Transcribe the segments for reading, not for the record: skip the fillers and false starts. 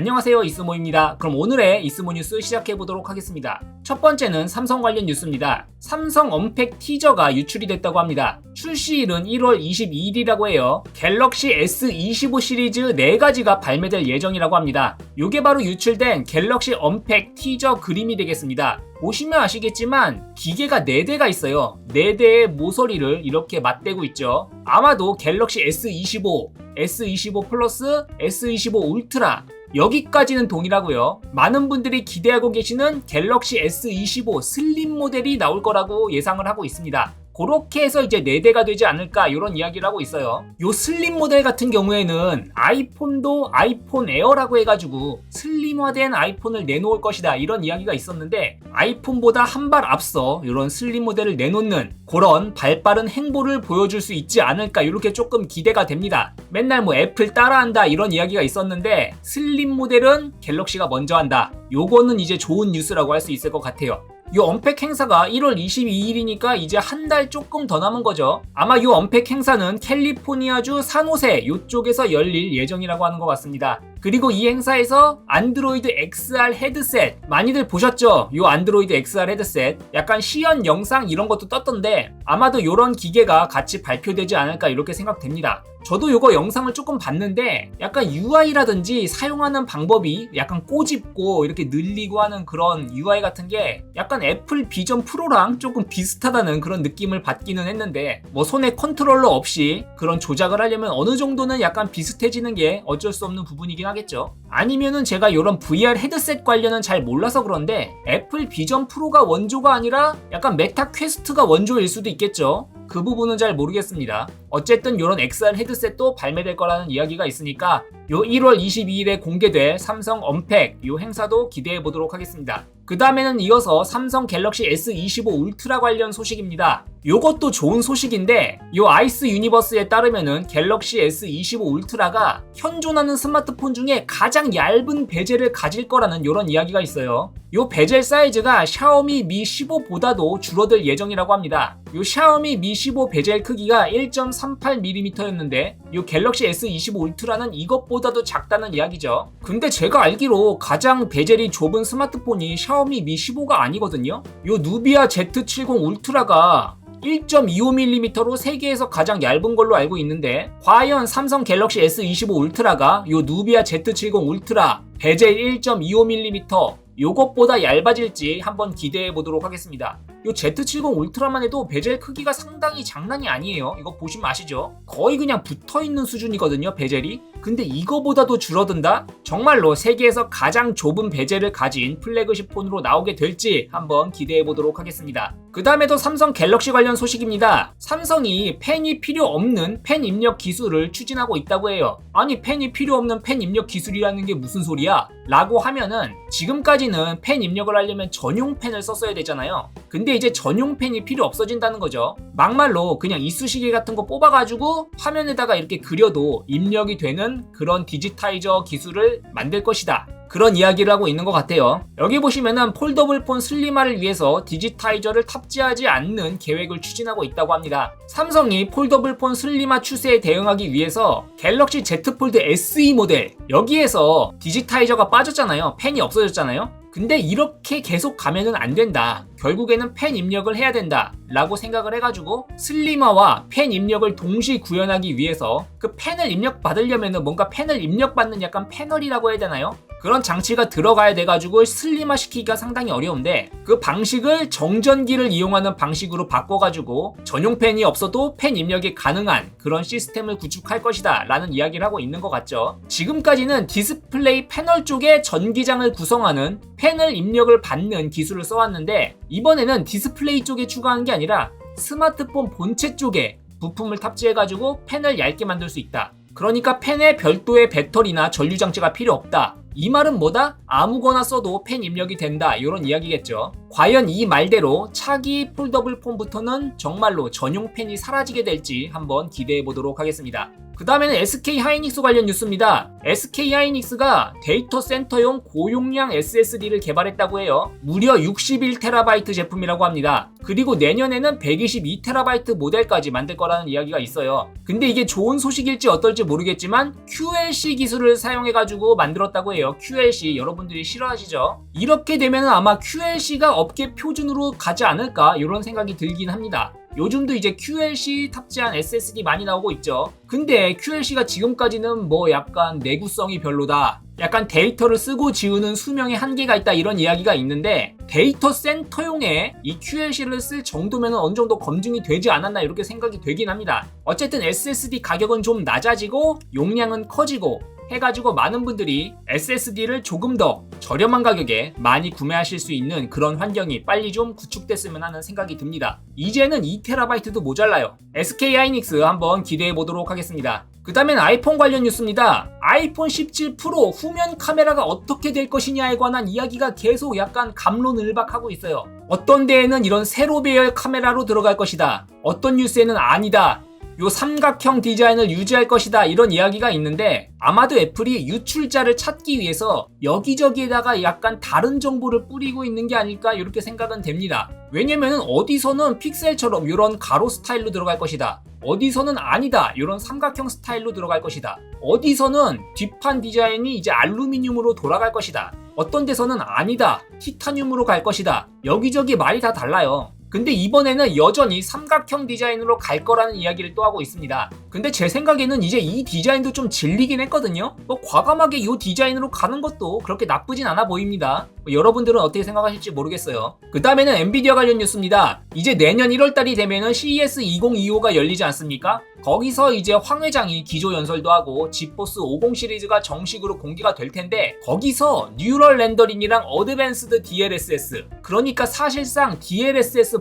안녕하세요, 이스모입니다. 그럼 오늘의 이스모 뉴스 시작해보도록 하겠습니다. 첫 번째는 삼성 관련 뉴스입니다. 삼성 언팩 티저가 유출이 됐다고 합니다. 출시일은 1월 22일이라고 해요. 갤럭시 S25 시리즈 4가지가 발매될 예정이라고 합니다. 요게 바로 유출된 갤럭시 언팩 티저 그림이 되겠습니다. 보시면 아시겠지만 기계가 4대가 있어요. 4대의 모서리를 이렇게 맞대고 있죠. 아마도 갤럭시 S25, S25 플러스, S25 울트라 여기까지는 동일하고요. 많은 분들이 기대하고 계시는 갤럭시 S25 슬림 모델이 나올 거라고 예상을 하고 있습니다. 그렇게 해서 이제 4대가 되지 않을까 이런 이야기를 하고 있어요. 요 슬림 모델 같은 경우에는 아이폰도 아이폰 에어라고 해가지고 슬림화된 아이폰을 내놓을 것이다 이런 이야기가 있었는데 아이폰보다 한 발 앞서 이런 슬림 모델을 내놓는 그런 발빠른 행보를 보여줄 수 있지 않을까 이렇게 조금 기대가 됩니다. 맨날 뭐 애플 따라한다 이런 이야기가 있었는데 슬림 모델은 갤럭시가 먼저 한다. 요거는 이제 좋은 뉴스라고 할 수 있을 것 같아요. 요 언팩 행사가 1월 22일이니까 이제 한 달 조금 더 남은 거죠. 아마 요 언팩 행사는 캘리포니아주 산호세 요쪽에서 열릴 예정이라고 하는 것 같습니다. 그리고 이 행사에서 안드로이드 XR 헤드셋 많이들 보셨죠? 요 안드로이드 XR 헤드셋 약간 시연 영상 이런 것도 떴던데 아마도 요런 기계가 같이 발표되지 않을까 이렇게 생각됩니다. 저도 요거 영상을 조금 봤는데 약간 UI라든지 사용하는 방법이 약간 꼬집고 이렇게 늘리고 하는 그런 UI 같은 게 약간 애플 비전 프로랑 조금 비슷하다는 그런 느낌을 받기는 했는데 뭐 손에 컨트롤러 없이 그런 조작을 하려면 어느 정도는 약간 비슷해지는 게 어쩔 수 없는 부분이긴 하겠죠. 아니면은 제가 이런 VR 헤드셋 관련은 잘 몰라서 그런데 애플 비전 프로가 원조가 아니라 약간 메타 퀘스트가 원조일 수도 있겠죠. 그 부분은 잘 모르겠습니다. 어쨌든 이런 XR 헤드셋도 발매될 거라는 이야기가 있으니까 요 1월 22일에 공개될 삼성 언팩 요 행사도 기대해 보도록 하겠습니다. 그 다음에는 이어서 삼성 갤럭시 S25 울트라 관련 소식입니다. 요것도 좋은 소식인데 요 아이스 유니버스에 따르면은 갤럭시 S25 울트라가 현존하는 스마트폰 중에 가장 얇은 베젤을 가질 거라는 요런 이야기가 있어요. 요 베젤 사이즈가 샤오미 미 15보다도 줄어들 예정이라고 합니다. 요 샤오미 미 15 베젤 크기가 1.38mm였는데 요 갤럭시 S25 울트라는 이것보다도 작다는 이야기죠. 근데 제가 알기로 가장 베젤이 좁은 스마트폰이 샤오미 미 15가 아니거든요. 요 누비아 Z70 울트라가 1.25mm로 세계에서 가장 얇은 걸로 알고 있는데 과연 삼성 갤럭시 S25 울트라가 요 누비아 Z70 울트라 베젤 1.25mm 요것보다 얇아질지 한번 기대해 보도록 하겠습니다. 요 Z70 울트라만 해도 베젤 크기가 상당히 장난이 아니에요. 이거 보시면 아시죠? 거의 그냥 붙어있는 수준이거든요, 베젤이. 근데 이거보다도 줄어든다? 정말로 세계에서 가장 좁은 베젤을 가진 플래그십 폰으로 나오게 될지 한번 기대해 보도록 하겠습니다. 그 다음에도 삼성 갤럭시 관련 소식입니다. 삼성이 펜이 필요 없는 펜 입력 기술을 추진하고 있다고 해요. 아니 펜이 필요 없는 펜 입력 기술이라는 게 무슨 소리야? 라고 하면은 지금까지는 펜 입력을 하려면 전용 펜을 썼어야 되잖아요. 근데 이제 전용 펜이 필요 없어진다는 거죠. 막말로 그냥 이쑤시개 같은 거 뽑아가지고 화면에다가 이렇게 그려도 입력이 되는 그런 디지타이저 기술을 만들 것이다. 그런 이야기를 하고 있는 것 같아요. 여기 보시면은 폴더블 폰 슬림화를 위해서 디지타이저를 탑재하지 않는 계획을 추진하고 있다고 합니다. 삼성이 폴더블 폰 슬림화 추세에 대응하기 위해서 갤럭시 Z 폴드 SE 모델 여기에서 디지타이저가 빠졌잖아요. 펜이 없어졌잖아요. 근데 이렇게 계속 가면은 안 된다. 결국에는 펜 입력을 해야 된다 라고 생각을 해가지고 슬림화와 펜 입력을 동시 구현하기 위해서 그 펜을 입력받으려면은 뭔가 펜을 입력받는 약간 패널이라고 해야 되나요? 그런 장치가 들어가야 돼가지고 슬림화 시키기가 상당히 어려운데 그 방식을 정전기를 이용하는 방식으로 바꿔가지고 전용 펜이 없어도 펜 입력이 가능한 그런 시스템을 구축할 것이다 라는 이야기를 하고 있는 것 같죠. 지금까지는 디스플레이 패널 쪽에 전기장을 구성하는 펜을 입력을 받는 기술을 써왔는데 이번에는 디스플레이 쪽에 추가한 게 아니라 스마트폰 본체 쪽에 부품을 탑재해가지고 펜을 얇게 만들 수 있다. 그러니까 펜에 별도의 배터리나 전류장치가 필요 없다. 이 말은 뭐다? 아무거나 써도 펜 입력이 된다 이런 이야기겠죠. 과연 이 말대로 차기 폴더블 폰부터는 정말로 전용 펜이 사라지게 될지 한번 기대해 보도록 하겠습니다. 그 다음에는 SK 하이닉스 관련 뉴스입니다. SK 하이닉스가 데이터 센터용 고용량 SSD를 개발했다고 해요. 무려 61TB 제품이라고 합니다. 그리고 내년에는 122TB 모델까지 만들 거라는 이야기가 있어요. 근데 이게 좋은 소식일지 어떨지 모르겠지만 QLC 기술을 사용해가지고 만들었다고 해요. 거예요. QLC 여러분들이 싫어하시죠? 이렇게 되면 아마 QLC가 업계 표준으로 가지 않을까 이런 생각이 들긴 합니다. 요즘도 이제 QLC 탑재한 SSD 많이 나오고 있죠. 근데 QLC가 지금까지는 뭐 약간 내구성이 별로다, 약간 데이터를 쓰고 지우는 수명에 한계가 있다 이런 이야기가 있는데, 데이터 센터용에 이 QLC를 쓸 정도면 어느 정도 검증이 되지 않았나 이렇게 생각이 되긴 합니다. 어쨌든 SSD 가격은 좀 낮아지고 용량은 커지고 해가지고 많은 분들이 SSD를 조금 더 저렴한 가격에 많이 구매하실 수 있는 그런 환경이 빨리 좀 구축됐으면 하는 생각이 듭니다. 이제는 2TB도 모자라요. SK 하이닉스 한번 기대해 보도록 하겠습니다. 그 다음엔 아이폰 관련 뉴스입니다. 아이폰 17 프로 후면 카메라가 어떻게 될 것이냐에 관한 이야기가 계속 약간 갑론을박하고 있어요. 어떤 데에는 이런 세로 배열 카메라로 들어갈 것이다, 어떤 뉴스에는 아니다, 요 삼각형 디자인을 유지할 것이다 이런 이야기가 있는데, 아마도 애플이 유출자를 찾기 위해서 여기저기에다가 약간 다른 정보를 뿌리고 있는 게 아닐까 이렇게 생각은 됩니다. 왜냐면은 어디서는 픽셀처럼 이런 가로 스타일로 들어갈 것이다, 어디서는 아니다 이런 삼각형 스타일로 들어갈 것이다, 어디서는 뒷판 디자인이 이제 알루미늄으로 돌아갈 것이다, 어떤 데서는 아니다 티타늄으로 갈 것이다, 여기저기 말이 다 달라요. 근데 이번에는 여전히 삼각형 디자인으로 갈 거라는 이야기를 또 하고 있습니다. 근데 제 생각에는 이제 이 디자인도 좀 질리긴 했거든요. 뭐 과감하게 이 디자인으로 가는 것도 그렇게 나쁘진 않아 보입니다. 여러분들은 어떻게 생각하실지 모르겠어요. 그 다음에는 엔비디아 관련 뉴스입니다. 이제 내년 1월달이 되면은 CES 2025가 열리지 않습니까? 거기서 이제 황 회장이 기조 연설도 하고 지포스 50 시리즈가 정식으로 공개가 될 텐데, 거기서 뉴럴 렌더링이랑 어드밴스드 DLSS, 그러니까 사실상 DLSS 4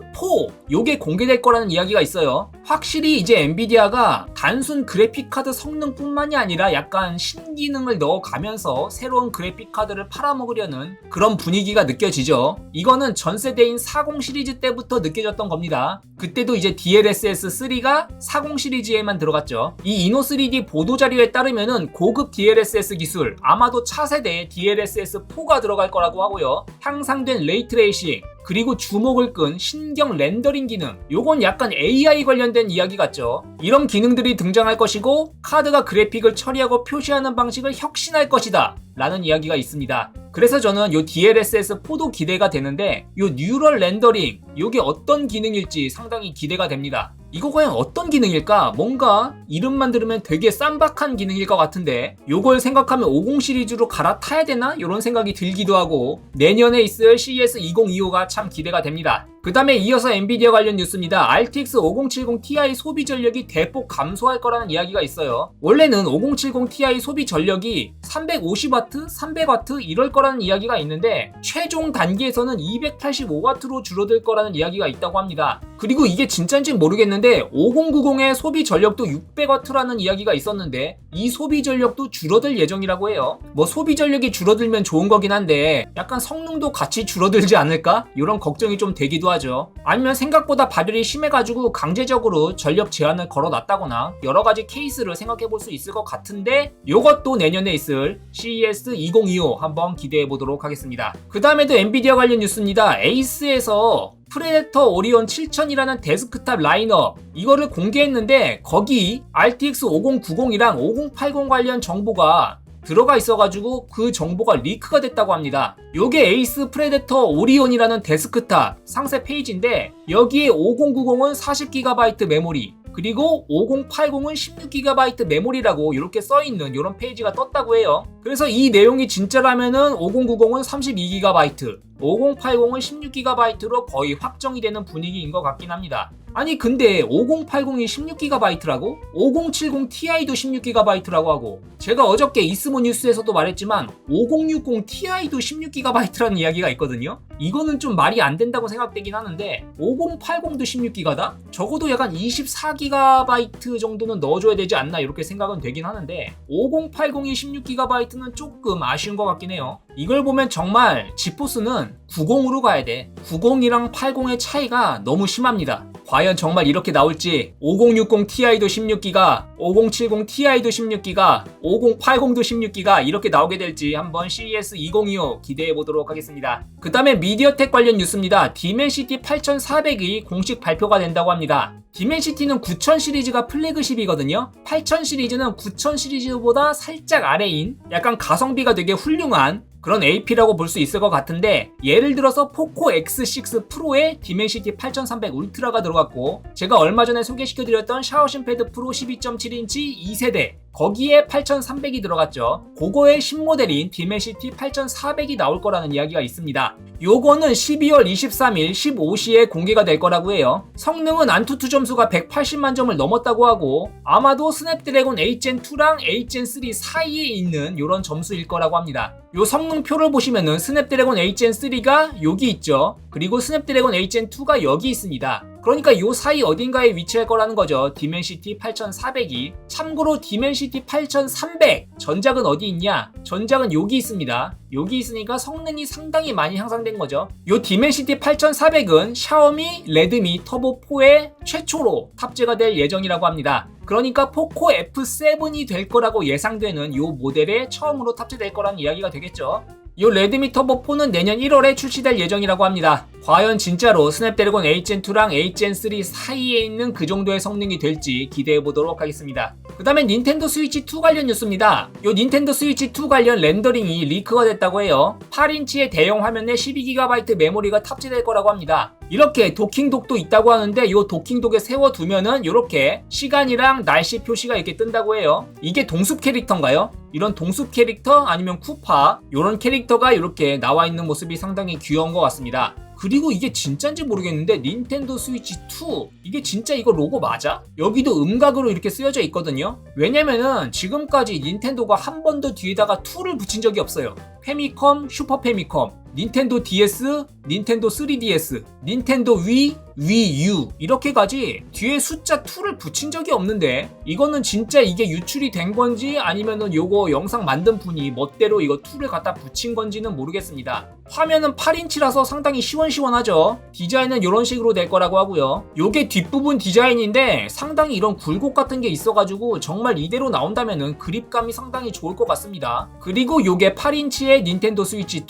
요게 공개될 거라는 이야기가 있어요. 확실히 이제 엔비디아가 단순 그래픽카드 성능뿐만이 아니라 약간 신기능을 넣어가면서 새로운 그래픽카드를 팔아먹으려는 그런 분위기가 느껴지죠. 이거는 전세대인 40 시리즈 때부터 느껴졌던 겁니다. 그때도 이제 DLSS 3가 40 시리즈에만 들어갔죠. 이 이노3D 보도자료에 따르면은 고급 DLSS 기술, 아마도 차세대에 DLSS 4가 들어갈 거라고 하고요. 향상된 레이트레이싱, 그리고 주목을 끈 신경 렌더링 기능, 요건 약간 AI 관련된 이야기 같죠. 이런 기능들이 등장할 것이고, 카드가 그래픽을 처리하고 표시하는 방식을 혁신할 것이다 라는 이야기가 있습니다. 그래서 저는 요 DLSS4도 기대가 되는데, 요 뉴럴 렌더링 요게 어떤 기능일지 상당히 기대가 됩니다. 이거 과연 어떤 기능일까? 뭔가 이름만 들으면 되게 쌈박한 기능일 것 같은데, 요걸 생각하면 50 시리즈로 갈아타야 되나? 이런 생각이 들기도 하고, 내년에 있을 CES 2025가 참 기대가 됩니다. 그 다음에 이어서 엔비디아 관련 뉴스입니다. RTX 5070 Ti 소비 전력이 대폭 감소할 거라는 이야기가 있어요. 원래는 5070 Ti 소비 전력이 350W, 300W 이럴 거라는 이야기가 있는데, 최종 단계에서는 285W로 줄어들 거라는 이야기가 있다고 합니다. 그리고 이게 진짜인지 모르겠는데 5090의 소비 전력도 600W라는 이야기가 있었는데, 이 소비 전력도 줄어들 예정이라고 해요. 뭐 소비 전력이 줄어들면 좋은 거긴 한데 약간 성능도 같이 줄어들지 않을까? 이런 걱정이 좀 되기도 하죠. 아니면 생각보다 발열이 심해가지고 강제적으로 전력 제한을 걸어놨다거나 여러가지 케이스를 생각해 볼 수 있을 것 같은데, 요것도 내년에 있을 CES 2025 한번 기대해 보도록 하겠습니다. 그 다음에도 엔비디아 관련 뉴스입니다. 에이스에서 프레데터 오리온 7000이라는 데스크탑 라인업 이거를 공개했는데, 거기 RTX 5090이랑 5080 관련 정보가 들어가 있어가지고 그 정보가 리크가 됐다고 합니다. 요게 에이스 프레데터 오리온이라는 데스크탑 상세 페이지인데, 여기에 5090은 40GB 메모리, 그리고 5080은 16GB 메모리라고 이렇게 써있는 이런 페이지가 떴다고 해요. 그래서 이 내용이 진짜라면은 5090은 32GB, 5080은 16GB로 거의 확정이 되는 분위기인 것 같긴 합니다. 아니 근데 5080이 16GB라고? 5070 Ti도 16GB라고 하고, 제가 어저께 이스모 뉴스에서도 말했지만 5060 Ti도 16GB라는 이야기가 있거든요. 이거는 좀 말이 안 된다고 생각되긴 하는데, 5080도 16GB다? 적어도 약간 24GB 정도는 넣어줘야 되지 않나 이렇게 생각은 되긴 하는데, 5080이 16GB는 조금 아쉬운 것 같긴 해요. 이걸 보면 정말 지포스는 90으로 가야 돼. 90이랑 80의 차이가 너무 심합니다. 과연 정말 이렇게 나올지 5060 Ti도 16기가, 5070 Ti도 16기가, 5080도 16기가 이렇게 나오게 될지 한번 CES 2025 기대해 보도록 하겠습니다. 그 다음에 미디어텍 관련 뉴스입니다. 디멘시티 8400이 공식 발표가 된다고 합니다. 디멘시티는 9000 시리즈가 플래그십이거든요. 8000 시리즈는 9000 시리즈보다 살짝 아래인 약간 가성비가 되게 훌륭한 그런 AP라고 볼 수 있을 것 같은데, 예를 들어서 포코 X6 프로에 디멘시티 8300 울트라가 들어갔고, 제가 얼마 전에 소개시켜드렸던 샤오신 패드 프로 12.7인치 2세대 거기에 8300이 들어갔죠. 그거의 신모델인 디멘시티 8400이 나올 거라는 이야기가 있습니다. 요거는 12월 23일 15시에 공개가 될 거라고 해요. 성능은 안투투 점수가 180만 점을 넘었다고 하고, 아마도 스냅드래곤 8gen2랑 8gen3 사이에 있는 요런 점수일 거라고 합니다. 요 성능표를 보시면은 스냅드래곤 8gen3가 여기 있죠. 그리고 스냅드래곤 8gen2가 여기 있습니다. 그러니까 요 사이 어딘가에 위치할 거라는 거죠. 디멘시티 8400이. 참고로 디멘시티 8300 전작은 어디 있냐? 전작은 여기 있습니다. 여기 있으니까 성능이 상당히 많이 향상된 거죠. 요 디멘시티 8400은 샤오미 레드미 터보4의 최초로 탑재가 될 예정이라고 합니다. 그러니까 포코 F7이 될 거라고 예상되는 요 모델에 처음으로 탑재될 거라는 이야기가 되겠죠. 요 레드미 터보4는 내년 1월에 출시될 예정이라고 합니다. 과연 진짜로 스냅드래곤 8gen2랑 8gen3 사이에 있는 그 정도의 성능이 될지 기대해보도록 하겠습니다. 그 다음에 닌텐도 스위치2 관련 뉴스입니다. 요 닌텐도 스위치2 관련 렌더링이 리크가 됐다고 해요. 8인치의 대형 화면에 12GB 메모리가 탑재될 거라고 합니다. 이렇게 도킹독도 있다고 하는데, 요 도킹독에 세워두면은 이렇게 시간이랑 날씨 표시가 이렇게 뜬다고 해요. 이게 동숲 캐릭터인가요? 이런 동숲 캐릭터 아니면 쿠파 이런 캐릭터가 이렇게 나와 있는 모습이 상당히 귀여운 것 같습니다. 그리고 이게 진짜인지 모르겠는데 닌텐도 스위치 2 이게 진짜 이거 로고 맞아? 여기도 음각으로 이렇게 쓰여져 있거든요. 왜냐면은 지금까지 닌텐도가 한 번도 뒤에다가 2를 붙인 적이 없어요. 페미컴, 슈퍼 페미컴, 닌텐도 DS, 닌텐도 3DS, 닌텐도 위, 위유 이렇게까지 뒤에 숫자 2를 붙인 적이 없는데, 이거는 진짜 이게 유출이 된 건지 아니면은 요거 영상 만든 분이 멋대로 이거 2를 갖다 붙인 건지는 모르겠습니다. 화면은 8인치라서 상당히 시원시원하죠. 디자인은 이런 식으로 될 거라고 하고요. 요게 뒷부분 디자인인데 상당히 이런 굴곡 같은 게 있어가지고 정말 이대로 나온다면은 그립감이 상당히 좋을 것 같습니다. 그리고 요게 8인치의 닌텐도 스위치 2,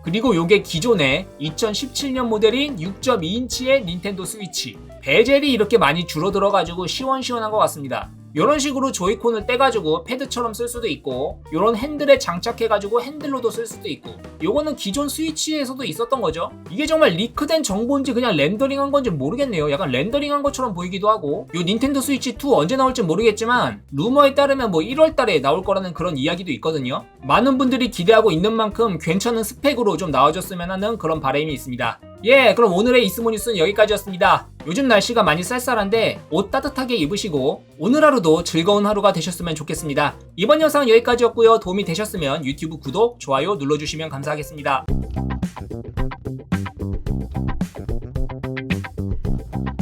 그리고 요게 기존의 2017년 모델인 6.2인치의 닌텐도 스위치. 베젤이 이렇게 많이 줄어들어가지고 시원시원한 것 같습니다. 이런 식으로 조이콘을 떼가지고 패드처럼 쓸 수도 있고, 이런 핸들에 장착해가지고 핸들로도 쓸 수도 있고, 요거는 기존 스위치에서도 있었던 거죠. 이게 정말 리크된 정보인지 그냥 렌더링한 건지 모르겠네요. 약간 렌더링한 것처럼 보이기도 하고. 요 닌텐도 스위치 2 언제 나올지 모르겠지만 루머에 따르면 뭐 1월달에 나올 거라는 그런 이야기도 있거든요. 많은 분들이 기대하고 있는 만큼 괜찮은 스펙으로 좀 나와줬으면 하는 그런 바람이 있습니다. 예, 그럼 오늘의 이스모 뉴스는 여기까지였습니다. 요즘 날씨가 많이 쌀쌀한데 옷 따뜻하게 입으시고 오늘 하루도 즐거운 하루가 되셨으면 좋겠습니다. 이번 영상은 여기까지였고요. 도움이 되셨으면 유튜브 구독, 좋아요 눌러주시면 감사하겠습니다.